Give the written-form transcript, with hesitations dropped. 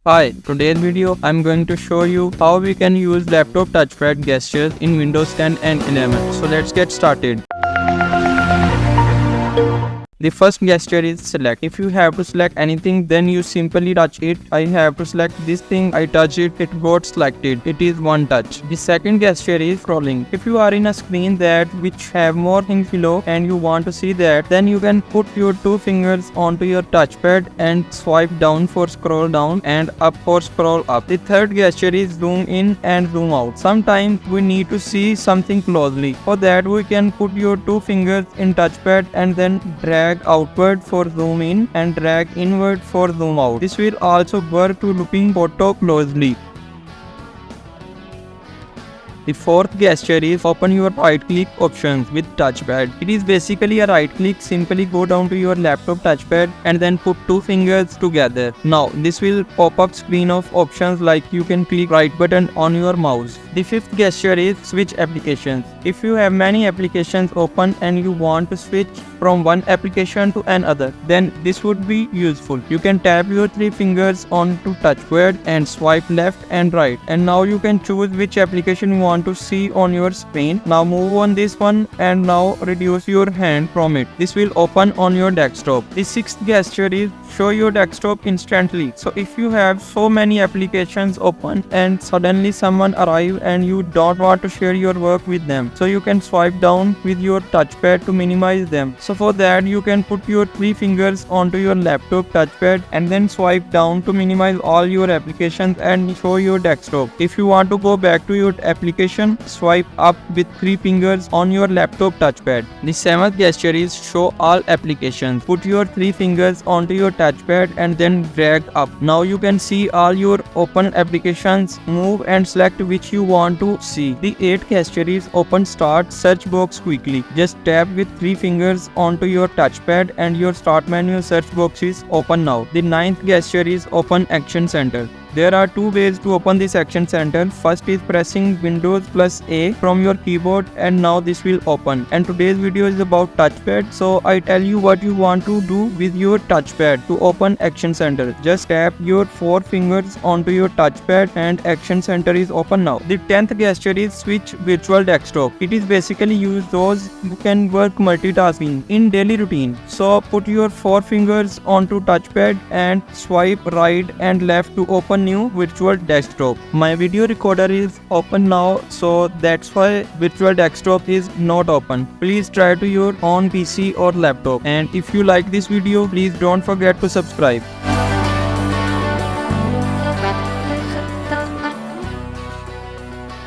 Hi, today's video I'm going to show you how we can use laptop touchpad gestures in Windows 10 and 11. So let's get started. The first gesture is select. If you have to select anything, then you simply touch it. I have to select this thing, I touch it, it got selected. It is one touch. The second gesture is scrolling. If you are in a screen that which have more things below and you want to see that, then you can put your two fingers onto your touchpad and swipe down for scroll down and up for scroll up. The third gesture is zoom in and zoom out. Sometimes we need to see something closely. For that we can put your two fingers in touchpad and then drag outward for zoom in and drag inward for zoom out. This will also work to looking photo closely. The fourth gesture is open your right click options with touchpad. It is basically a right click. Simply go down to your laptop touchpad and then put two fingers together. Now this will pop up screen of options like you can click right button on your mouse. The fifth gesture is switch applications. If you have many applications open and you want to switch from one application to another, then this would be useful. You can tap your three fingers onto touchpad and swipe left and right, and now you can choose which application you want to see on your screen. Now move on this one and now reduce your hand from it. This will open on your desktop. The sixth gesture is show your desktop instantly. So if you have so many applications open and suddenly someone arrives and you don't want to share your work with them, so you can swipe down with your touchpad to minimize them. So for that you can put your three fingers onto your laptop touchpad and then swipe down to minimize all your applications and show your desktop. If you want to go back to your application, swipe up with three fingers on your laptop touchpad. The seventh gesture is show all applications. Put your three fingers onto your touchpad and then drag up. Now you can see all your open applications. Move and select which you want to see. The eighth gesture is open start search box quickly. Just tap with three fingers onto your touchpad and your start menu search box is open now. The ninth gesture is open action center. There are two ways to open this action center. First is pressing Windows plus A from your keyboard and now this will open. And today's video is about touchpad, so I tell you what you want to do with your touchpad to open action center. Just tap your four fingers onto your touchpad and action center is open now. The 10th gesture is switch virtual desktop. It is basically used those who can work multitasking in daily routine. So put your four fingers onto touchpad and swipe right and left to open new virtual desktop. My video recorder is open now, so that's why virtual desktop is not open. Please try to your own PC or laptop, and if you like this video, please don't forget to subscribe.